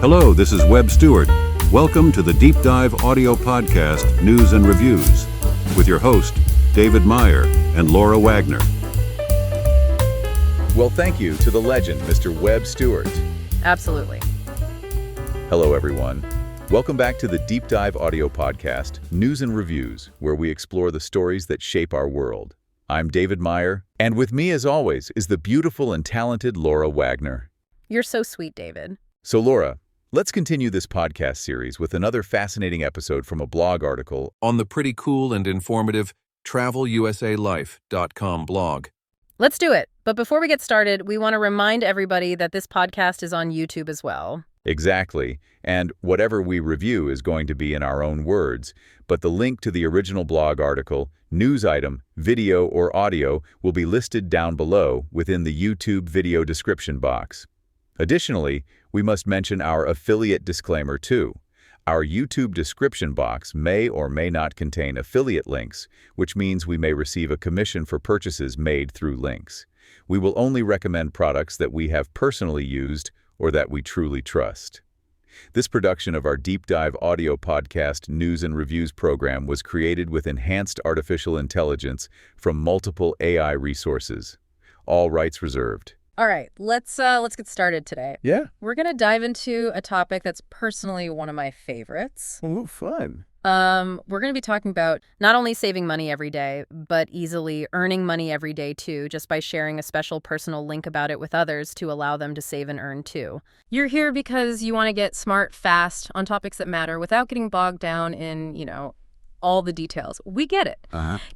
Hello, this is Webb Stewart. Welcome to the Deep Dive audio podcast, News and Reviews, with your host, David Meyer and Laura Wagner. Well, thank you to the legend, Mr. Webb Stewart. Absolutely. Hello, everyone. Welcome back to the Deep Dive audio podcast, News and Reviews, where we explore the stories that shape our world. I'm David Meyer, and with me, as always, is the beautiful and talented Laura Wagner. You're so sweet, David. So, Laura, let's continue this podcast series with another fascinating episode from a blog article on the pretty cool and informative TravelUSALife.com blog. Let's do it. But before we get started, we want to remind everybody that this podcast is on YouTube as well. Exactly, and whatever we review is going to be in our own words, but the link to the original blog article, news item, video, or audio will be listed down below within the YouTube video description box. Additionally, we must mention our affiliate disclaimer too. Our YouTube description box may or may not contain affiliate links, which means we may receive a commission for purchases made through links. We will only recommend products that we have personally used or that we truly trust. This production of our Deep Dive audio podcast News and Reviews program was created with enhanced artificial intelligence from multiple AI resources. All rights reserved. All right, let's get started today. Yeah. We're going to dive into a topic that's personally one of my favorites. Ooh, fun. We're going to be talking about not only saving money every day, but easily earning money every day too, just by sharing a special personal link about it with others to allow them to save and earn too. You're here because you want to get smart, fast, on topics that matter without getting bogged down in, all the details. We get it.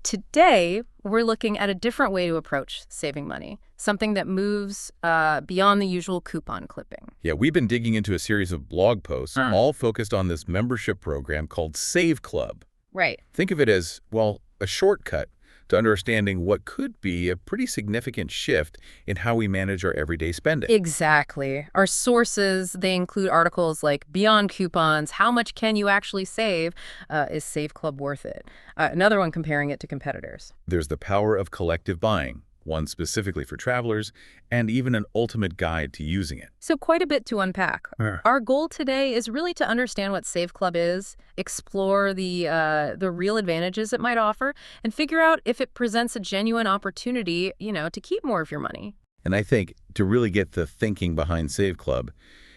Today, we're looking at a different way to approach saving money, something that moves beyond the usual coupon clipping. Yeah, we've been digging into a series of blog posts, all focused on this membership program called Save Club. Right. Think of it as, well, a shortcut to understanding what could be a pretty significant shift in how we manage our everyday spending. Exactly. Our sources, they include articles like Beyond Coupons, How Much Can You Actually Save? Is Save Club worth it? Another one comparing it to competitors. There's the power of collective buying, one specifically for travelers, and even an ultimate guide to using it. So quite a bit to unpack. Our goal today is really to understand what Save Club is, explore the real advantages it might offer, and figure out if it presents a genuine opportunity, to keep more of your money. And I think to really get the thinking behind Save Club,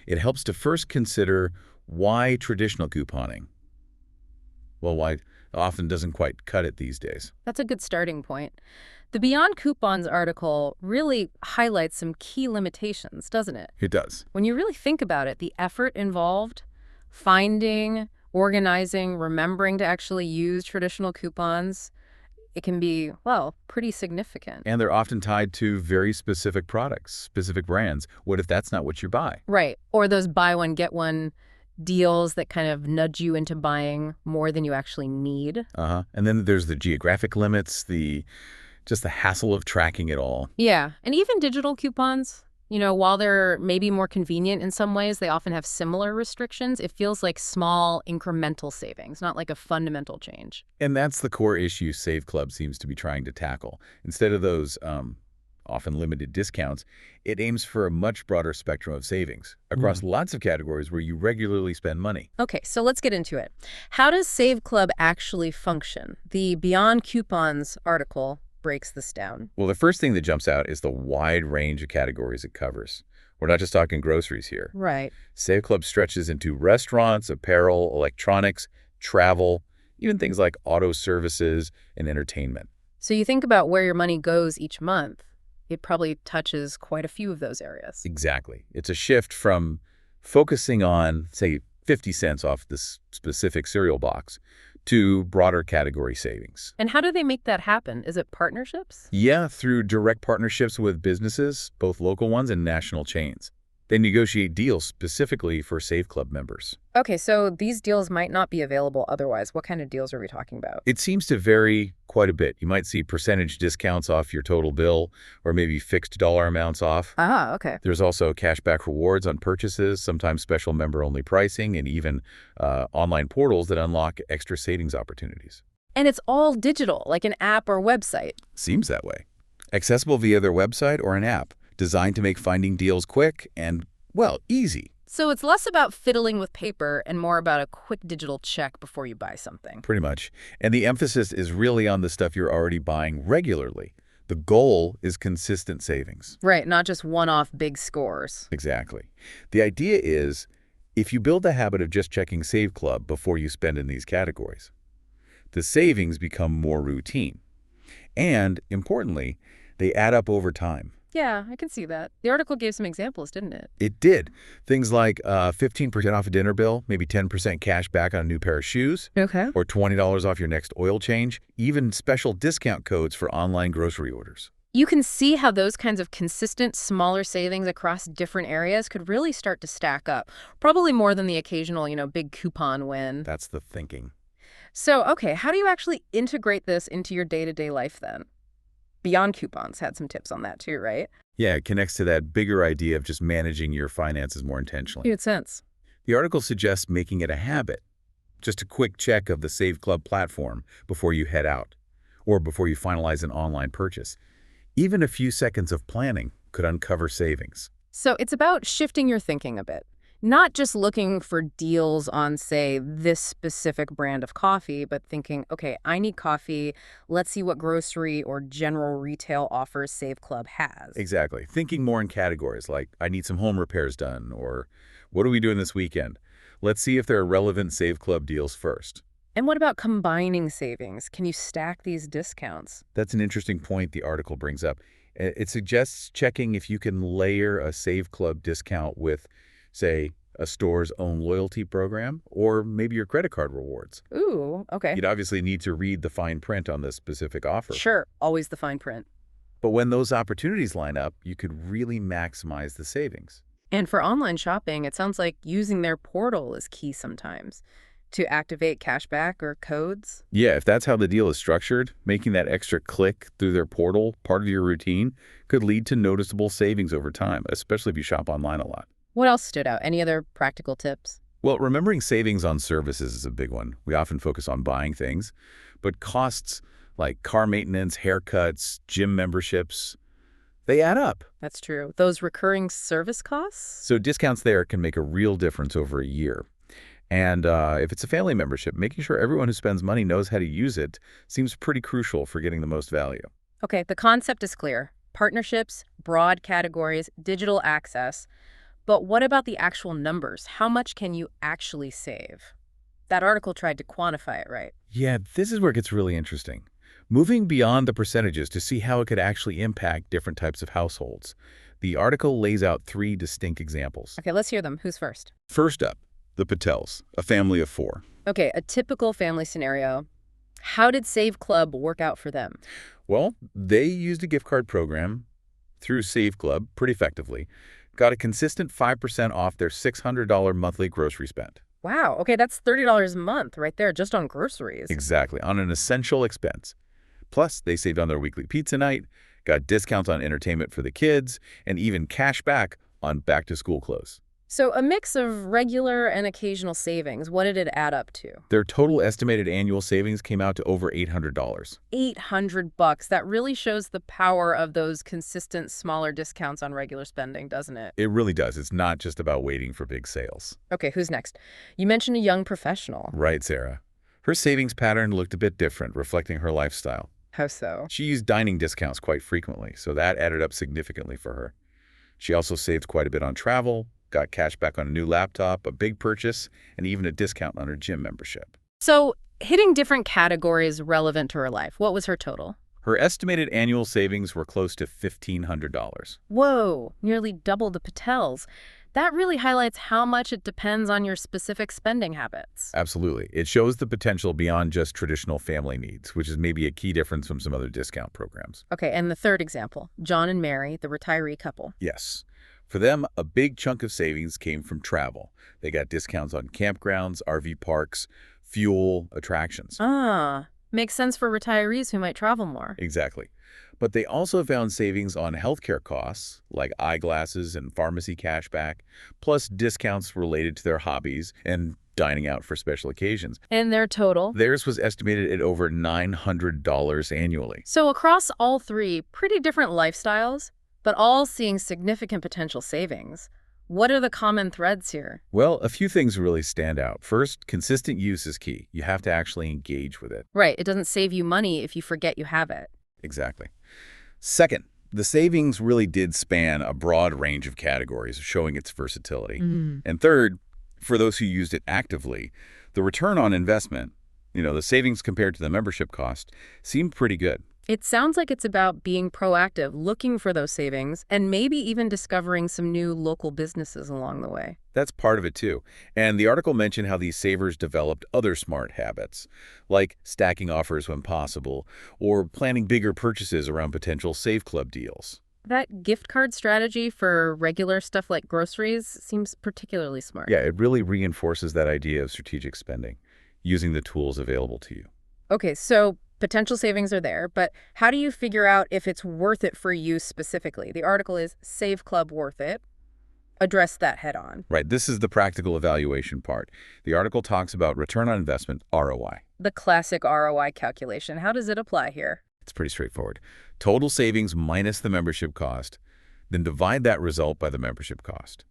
it helps to first consider why traditional couponing. Well, why often doesn't quite cut it these days. That's a good starting point. The Beyond Coupons article really highlights some key limitations, doesn't it? It does. When you really think about it, the effort involved, finding, organizing, remembering to actually use traditional coupons, it can be, pretty significant. And they're often tied to very specific products, specific brands. What if that's not what you buy? Right. Or those buy one, get one deals that kind of nudge you into buying more than you actually need. And then there's the geographic limits, just the hassle of tracking it all. Yeah. And even digital coupons, while they're maybe more convenient in some ways, they often have similar restrictions. It feels like small incremental savings, not like a fundamental change. And that's the core issue Save Club seems to be trying to tackle. Instead of those often limited discounts, it aims for a much broader spectrum of savings across lots of categories where you regularly spend money. Okay, so let's get into it. How does Save Club actually function? The Beyond Coupons article breaks this down. Well, the first thing that jumps out is the wide range of categories it covers. We're not just talking groceries here. Right. Save Club stretches into restaurants, apparel, electronics, travel, even things like auto services and entertainment. So you think about where your money goes each month, it probably touches quite a few of those areas. Exactly. It's a shift from focusing on, say, 50 cents off this specific cereal box to broader category savings. And how do they make that happen? Is it partnerships? Yeah, through direct partnerships with businesses, both local ones and national chains. They negotiate deals specifically for Save Club members. Okay, so these deals might not be available otherwise. What kind of deals are we talking about? It seems to vary quite a bit. You might see percentage discounts off your total bill, or maybe fixed dollar amounts off. Okay. There's also cashback rewards on purchases, sometimes special member-only pricing, and even online portals that unlock extra savings opportunities. And it's all digital, like an app or website. Seems that way. Accessible via their website or an app, designed to make finding deals quick and, easy. So it's less about fiddling with paper and more about a quick digital check before you buy something. Pretty much. And the emphasis is really on the stuff you're already buying regularly. The goal is consistent savings. Right, not just one-off big scores. Exactly. The idea is, if you build the habit of just checking Save Club before you spend in these categories, the savings become more routine. And, importantly, they add up over time. Yeah, I can see that. The article gave some examples, didn't it? It did. Things like 15% off a dinner bill, maybe 10% cash back on a new pair of shoes, Okay. or $20 off your next oil change, even special discount codes for online grocery orders. You can see how those kinds of consistent, smaller savings across different areas could really start to stack up. Probably more than the occasional, big coupon win. That's the thinking. So, okay, how do you actually integrate this into your day-to-day life then? Beyond coupons had some tips on that too, right? Yeah, it connects to that bigger idea of just managing your finances more intentionally. Made sense. The article suggests making it a habit. Just a quick check of the Save Club platform before you head out, or before you finalize an online purchase. Even a few seconds of planning could uncover savings. So it's about shifting your thinking a bit. Not just looking for deals on, say, this specific brand of coffee, but thinking, okay, I need coffee. Let's see what grocery or general retail offers Save Club has. Exactly. Thinking more in categories like, I need some home repairs done, or what are we doing this weekend? Let's see if there are relevant Save Club deals first. And what about combining savings? Can you stack these discounts? That's an interesting point the article brings up. It suggests checking if you can layer a Save Club discount with, say, a store's own loyalty program, or maybe your credit card rewards. Ooh, okay. You'd obviously need to read the fine print on the specific offer. Sure, always the fine print. But when those opportunities line up, you could really maximize the savings. And for online shopping, it sounds like using their portal is key sometimes to activate cashback or codes. Yeah, if that's how the deal is structured, making that extra click through their portal part of your routine could lead to noticeable savings over time, especially if you shop online a lot. What else stood out? Any other practical tips? Well, remembering savings on services is a big one. We often focus on buying things, but costs like car maintenance, haircuts, gym memberships, they add up. That's true. Those recurring service costs? So discounts there can make a real difference over a year. And if it's a family membership, making sure everyone who spends money knows how to use it seems pretty crucial for getting the most value. Okay, the concept is clear. Partnerships, broad categories, digital access. But what about the actual numbers? How much can you actually save? That article tried to quantify it, right? Yeah, this is where it gets really interesting. Moving beyond the percentages to see how it could actually impact different types of households. The article lays out 3 distinct examples. Okay, let's hear them. Who's first? First up, the Patels, a family of 4. Okay, a typical family scenario. How did Save Club work out for them? Well, they used a gift card program through Save Club pretty effectively, got a consistent 5% off their $600 monthly grocery spend. Wow, okay, that's $30 a month right there just on groceries. Exactly, on an essential expense. Plus, they saved on their weekly pizza night, got discounts on entertainment for the kids, and even cash back on back-to-school clothes. So a mix of regular and occasional savings. What did it add up to? Their total estimated annual savings came out to over $800. $800. That really shows the power of those consistent smaller discounts on regular spending, doesn't it? It really does. It's not just about waiting for big sales. Okay, who's next? You mentioned a young professional. Right, Sarah. Her savings pattern looked a bit different, reflecting her lifestyle. How so? She used dining discounts quite frequently, so that added up significantly for her. She also saved quite a bit on travel, got cash back on a new laptop, a big purchase, and even a discount on her gym membership. So hitting different categories relevant to her life, what was her total? Her estimated annual savings were close to $1,500. Whoa, nearly double the Patels. That really highlights how much it depends on your specific spending habits. Absolutely. It shows the potential beyond just traditional family needs, which is maybe a key difference from some other discount programs. Okay, and the third example, John and Mary, the retiree couple. Yes. For them, a big chunk of savings came from travel. They got discounts on campgrounds, RV parks, fuel, attractions. Ah, makes sense for retirees who might travel more. Exactly. But they also found savings on healthcare costs, like eyeglasses and pharmacy cashback, plus discounts related to their hobbies and dining out for special occasions. And their total? Theirs was estimated at over $900 annually. So across all 3, pretty different lifestyles, but all seeing significant potential savings. What are the common threads here? Well, a few things really stand out. First, consistent use is key. You have to actually engage with it. Right, it doesn't save you money if you forget you have it. Exactly. Second, the savings really did span a broad range of categories, showing its versatility. And third, for those who used it actively, the return on investment, the savings compared to the membership cost, seemed pretty good. It sounds like it's about being proactive, looking for those savings, and maybe even discovering some new local businesses along the way. That's part of it, too. And the article mentioned how these savers developed other smart habits, like stacking offers when possible, or planning bigger purchases around potential Save Club deals. That gift card strategy for regular stuff like groceries seems particularly smart. Yeah, it really reinforces that idea of strategic spending, using the tools available to you. Okay, so potential savings are there, but how do you figure out if it's worth it for you specifically? The article is Save Club Worth It. Address that head on. Right, this is the practical evaluation part. The article talks about return on investment, ROI. The classic ROI calculation. How does it apply here? It's pretty straightforward. Total savings minus the membership cost, then divide that result by the membership cost.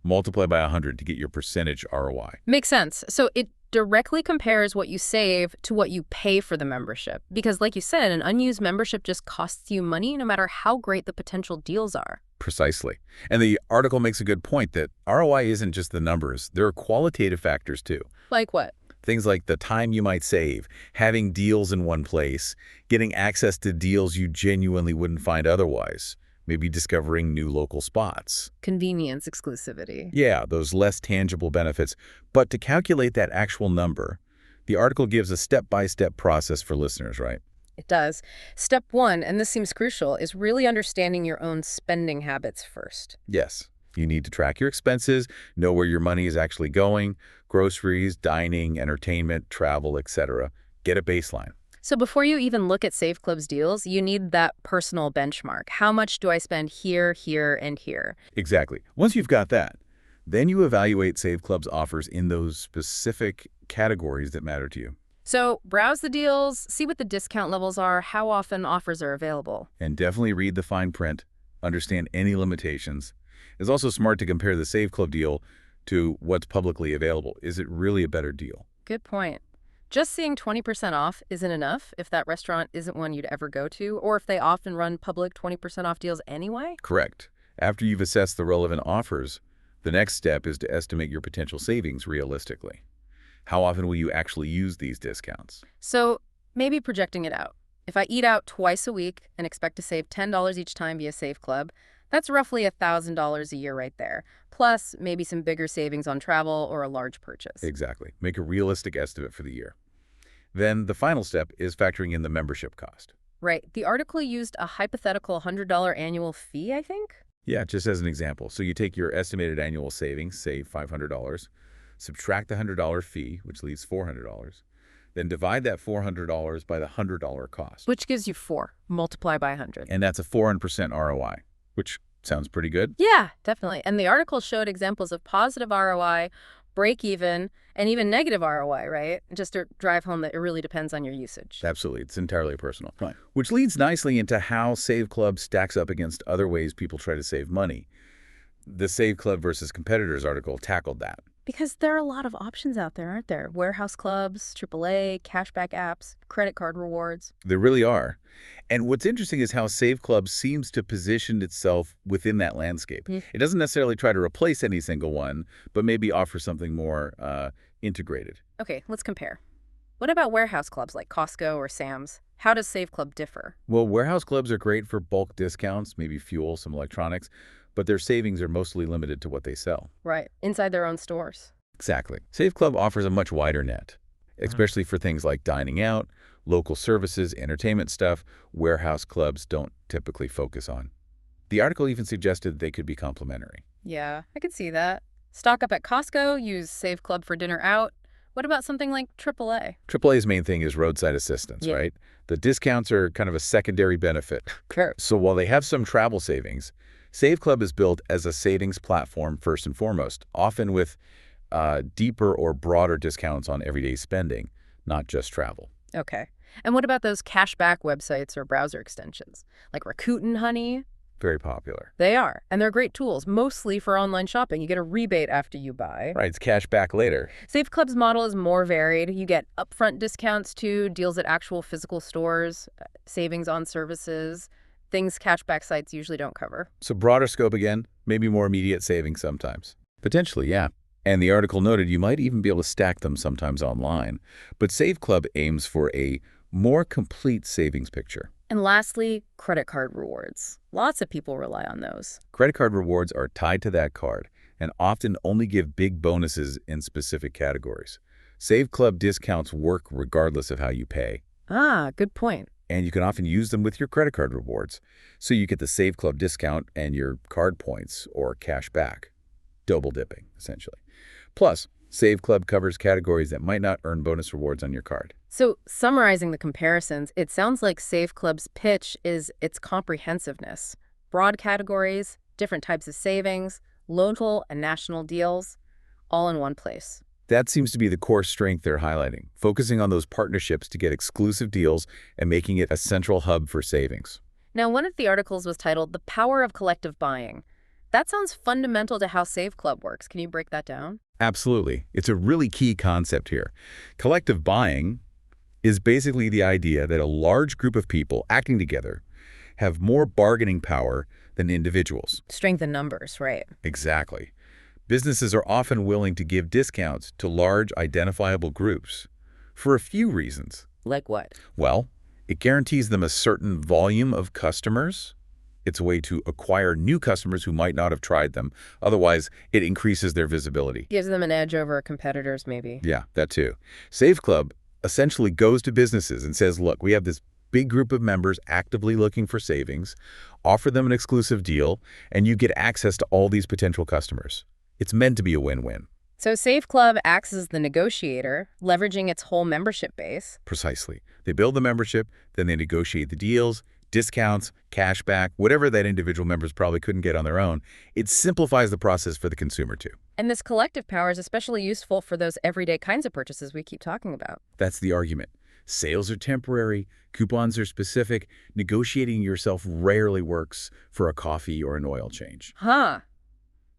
Multiply by 100 to get your percentage ROI. Makes sense. So it directly compares what you save to what you pay for the membership. Because like you said, an unused membership just costs you money no matter how great the potential deals are. Precisely. And the article makes a good point that ROI isn't just the numbers. There are qualitative factors too. Like what? Things like the time you might save, having deals in one place, getting access to deals you genuinely wouldn't find otherwise, maybe discovering new local spots. Convenience, exclusivity. Yeah, those less tangible benefits. But to calculate that actual number, the article gives a step-by-step process for listeners, right? It does. Step one, and this seems crucial, is really understanding your own spending habits first. Yes. You need to track your expenses, know where your money is actually going, groceries, dining, entertainment, travel, etc. Get a baseline. So before you even look at Save Club's deals, you need that personal benchmark. How much do I spend here, here, and here? Exactly. Once you've got that, then you evaluate Save Club's offers in those specific categories that matter to you. So browse the deals, see what the discount levels are, how often offers are available. And definitely read the fine print, understand any limitations. It's also smart to compare the Save Club deal to what's publicly available. Is it really a better deal? Good point. Just seeing 20% off isn't enough if that restaurant isn't one you'd ever go to, or if they often run public 20% off deals anyway? Correct. After you've assessed the relevant offers, the next step is to estimate your potential savings realistically. How often will you actually use these discounts? So maybe projecting it out. If I eat out twice a week and expect to save $10 each time via Save Club, that's roughly $1,000 a year right there, plus maybe some bigger savings on travel or a large purchase. Exactly. Make a realistic estimate for the year. Then the final step is factoring in the membership cost. Right. The article used a hypothetical $100 annual fee, I think? Yeah, just as an example. So you take your estimated annual savings, say $500, subtract the $100 fee, which leaves $400, then divide that $400 by the $100 cost. Which gives you 4. Multiply by 100. And that's a 400% ROI, which sounds pretty good. Yeah, definitely. And the article showed examples of positive ROI, break even, and even negative ROI, right? Just to drive home that it really depends on your usage. Absolutely. It's entirely personal. Right. Which leads nicely into how Save Club stacks up against other ways people try to save money. The Save Club versus competitors article tackled that. Because there are a lot of options out there, aren't there? Warehouse clubs, AAA, cashback apps, credit card rewards. There really are. And what's interesting is how Save Club seems to position itself within that landscape. It doesn't necessarily try to replace any single one, but maybe offer something more integrated. Okay, let's compare. What about warehouse clubs like Costco or Sam's? How does Save Club differ? Well, warehouse clubs are great for bulk discounts, maybe fuel, some electronics, but their savings are mostly limited to what they sell. Right, inside their own stores. Exactly. Save Club offers a much wider net, especially for things like dining out, local services, entertainment stuff, warehouse clubs don't typically focus on. The article even suggested they could be complementary. Yeah, I could see that. Stock up at Costco, use Save Club for dinner out. What about something like AAA? AAA's main thing is roadside assistance, right? The discounts are kind of a secondary benefit. Sure. So while they have some travel savings, Save Club is built as a savings platform first and foremost, often with deeper or broader discounts on everyday spending, not just travel. Okay. And what about those cashback websites or browser extensions? Like Rakuten Honey? Very popular. They are, and they're great tools, mostly for online shopping. You get a rebate after you buy. Right, it's cash back later. Save Club's model is more varied. You get upfront discounts too, deals at actual physical stores, savings on services, things cashback sites usually don't cover. So broader scope again, maybe more immediate savings sometimes. Potentially, yeah. And the article noted you might even be able to stack them sometimes online. But Save Club aims for a more complete savings picture. And lastly, credit card rewards. Lots of people rely on those. Credit card rewards are tied to that card and often only give big bonuses in specific categories. Save Club discounts work regardless of how you pay. Ah, good point. And you can often use them with your credit card rewards. So you get the Save Club discount and your card points or cash back. Double dipping, essentially. Plus, Save Club covers categories that might not earn bonus rewards on your card. So, summarizing the comparisons, it sounds like Save Club's pitch is its comprehensiveness. Broad categories, different types of savings, local and national deals, all in one place. That seems to be the core strength they're highlighting, focusing on those partnerships to get exclusive deals and making it a central hub for savings. Now, one of the articles was titled The Power of Collective Buying. That sounds fundamental to how Save Club works. Can you break that down? Absolutely. It's a really key concept here. Collective buying is basically the idea that a large group of people acting together have more bargaining power than individuals. Strength in numbers, right? Exactly. Businesses are often willing to give discounts to large identifiable groups for a few reasons. Like what? Well, it guarantees them a certain volume of customers. It's a way to acquire new customers who might not have tried them. Otherwise, it increases their visibility. Gives them an edge over competitors, maybe. Yeah, that too. Save Club essentially goes to businesses and says, look, we have this big group of members actively looking for savings, offer them an exclusive deal, and you get access to all these potential customers. It's meant to be a win-win. So Save Club acts as the negotiator, leveraging its whole membership base. Precisely. They build the membership, then they negotiate the deals, discounts, cash back, whatever that individual members probably couldn't get on their own. It simplifies the process for the consumer too. And this collective power is especially useful for those everyday kinds of purchases we keep talking about. That's the argument. Sales are temporary, coupons are specific, negotiating yourself rarely works for a coffee or an oil change. Huh.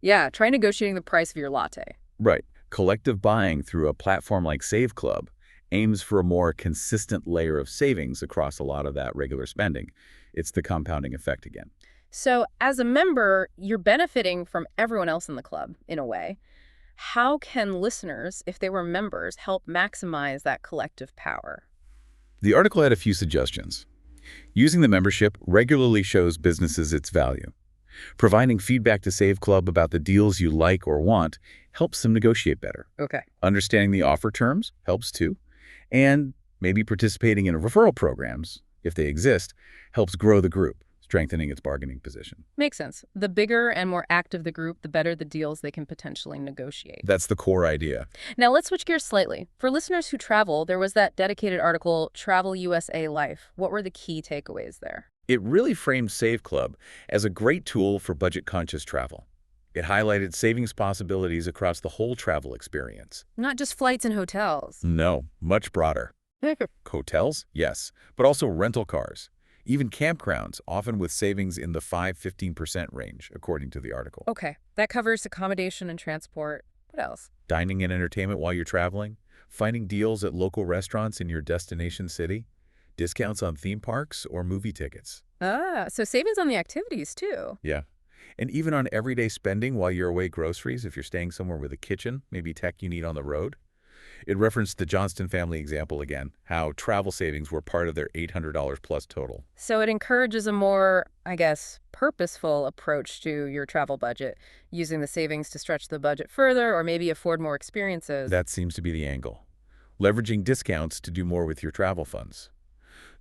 Yeah, try negotiating the price of your latte. Right. Collective buying through a platform like Save Club aims for a more consistent layer of savings across a lot of that regular spending. It's the compounding effect again. So as a member, you're benefiting from everyone else in the club, in a way. How can listeners, if they were members, help maximize that collective power? The article had a few suggestions. Using the membership regularly shows businesses its value. Providing feedback to Save Club about the deals you like or want helps them negotiate better. Okay. Understanding the offer terms helps too. And maybe participating in referral programs, if they exist, helps grow the group, strengthening its bargaining position. Makes sense. The bigger and more active the group, the better the deals they can potentially negotiate. That's the core idea. Now let's switch gears slightly. For listeners who travel, there was that dedicated article, Travel USA Life. What were the key takeaways there? It really framed Save Club as a great tool for budget-conscious travel. It highlighted savings possibilities across the whole travel experience. Not just flights and hotels. No, much broader. Hotels, yes, but also rental cars. Even campgrounds, often with savings in the 5–15% range, according to the article. Okay, that covers accommodation and transport. What else? Dining and entertainment while you're traveling, finding deals at local restaurants in your destination city, discounts on theme parks or movie tickets. Ah, so savings on the activities too. Yeah. And even on everyday spending while you're away groceries, if you're staying somewhere with a kitchen, maybe tech you need on the road. It referenced the Johnston family example again, how travel savings were part of their $800 plus total. So it encourages a more, I guess, purposeful approach to your travel budget, using the savings to stretch the budget further or maybe afford more experiences. That seems to be the angle. Leveraging discounts to do more with your travel funds.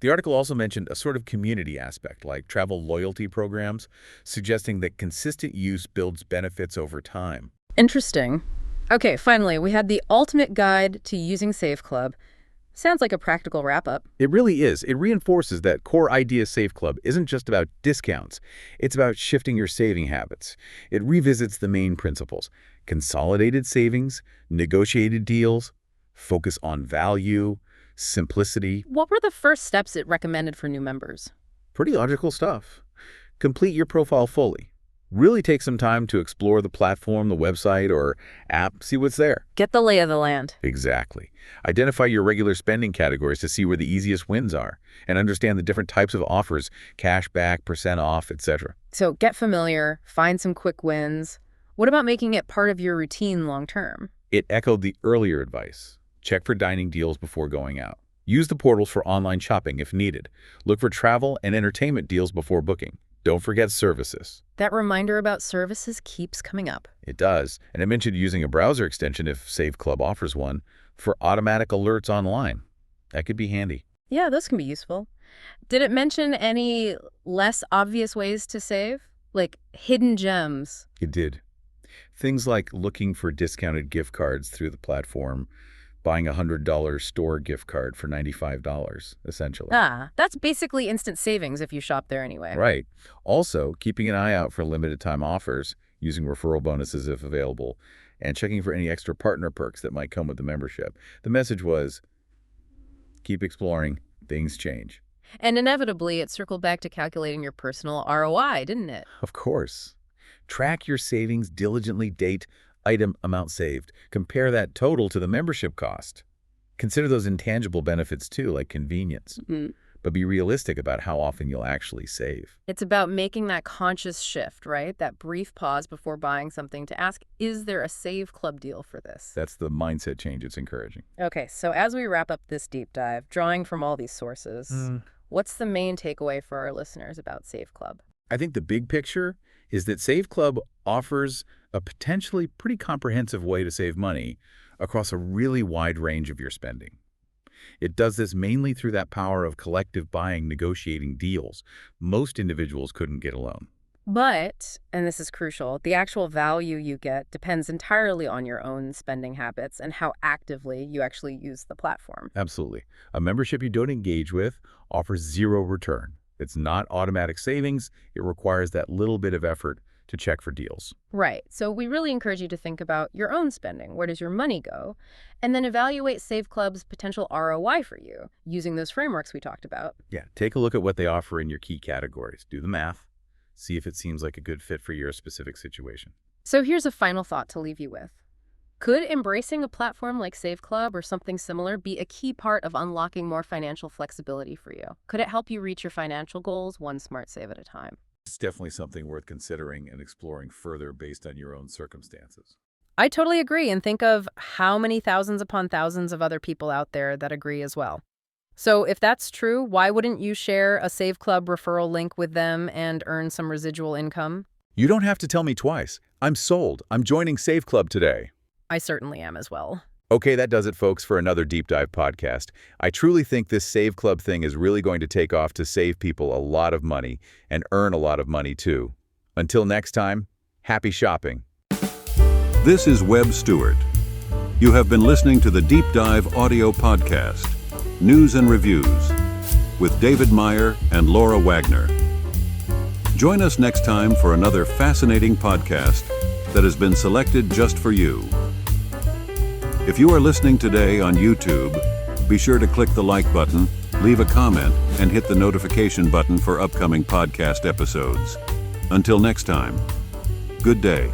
The article also mentioned a sort of community aspect, like travel loyalty programs, suggesting that consistent use builds benefits over time. Interesting. Okay, finally, we had the ultimate guide to using Save Club. Sounds like a practical wrap-up. It really is. It reinforces that core idea Save Club isn't just about discounts. It's about shifting your saving habits. It revisits the main principles: consolidated savings, negotiated deals, focus on value, simplicity. What were the first steps it recommended for new members? Pretty logical stuff. Complete your profile fully. Really take some time to explore the platform, the website, or app, see what's there. Get the lay of the land. Exactly. Identify your regular spending categories to see where the easiest wins are, and understand the different types of offers, cash back, percent off, etc. So get familiar, find some quick wins. What about making it part of your routine long term? It echoed the earlier advice. Check for dining deals before going out. Use the portals for online shopping if needed. Look for travel and entertainment deals before booking. Don't forget services. That reminder about services keeps coming up. It does. And I mentioned using a browser extension if Save Club offers one for automatic alerts online. That could be handy. Yeah, those can be useful. Did it mention any less obvious ways to save? Like hidden gems? It did. Things like looking for discounted gift cards through the platform, buying a $100 store gift card for $95, essentially. Ah, that's basically instant savings if you shop there anyway. Right. Also, keeping an eye out for limited time offers, using referral bonuses if available, and checking for any extra partner perks that might come with the membership. The message was, keep exploring, things change. And inevitably, it circled back to calculating your personal ROI, didn't it? Of course. Track your savings diligently, date, item, amount saved. Compare that total to the membership cost. Consider those intangible benefits too, like convenience. But be realistic about how often you'll actually save. It's about making that conscious shift, right? That brief pause before buying something to ask, is there a Save Club deal for this? That's the mindset change it's encouraging. Okay, so as we wrap up this deep dive, drawing from all these sources, what's the main takeaway for our listeners about Save Club? I think the big picture is that Save Club offers a potentially pretty comprehensive way to save money across a really wide range of your spending. It does this mainly through that power of collective buying, negotiating deals most individuals couldn't get alone. But, and this is crucial, the actual value you get depends entirely on your own spending habits and how actively you actually use the platform. Absolutely. A membership you don't engage with offers zero return. It's not automatic savings. It requires that little bit of effort to check for deals. Right. So we really encourage you to think about your own spending. Where does your money go? And then evaluate Save Club's potential ROI for you using those frameworks we talked about. Yeah, take a look at what they offer in your key categories. Do the math. See if it seems like a good fit for your specific situation. So here's a final thought to leave you with. Could embracing a platform like Save Club or something similar be a key part of unlocking more financial flexibility for you? Could it help you reach your financial goals one smart save at a time? It's definitely something worth considering and exploring further based on your own circumstances. I totally agree, and think of how many thousands upon thousands of other people out there that agree as well. So if that's true, why wouldn't you share a Save Club referral link with them and earn some residual income? You don't have to tell me twice. I'm sold. I'm joining Save Club today. I certainly am as well. Okay, that does it, folks, for another Deep Dive podcast. I truly think this Save Club thing is really going to take off to save people a lot of money and earn a lot of money, too. Until next time, happy shopping. This is Webb Stewart. You have been listening to the Deep Dive audio podcast, News and Reviews, with David Meyer and Laura Wagner. Join us next time for another fascinating podcast that has been selected just for you. If you are listening today on YouTube, be sure to click the like button, leave a comment, and hit the notification button for upcoming podcast episodes. Until next time, good day.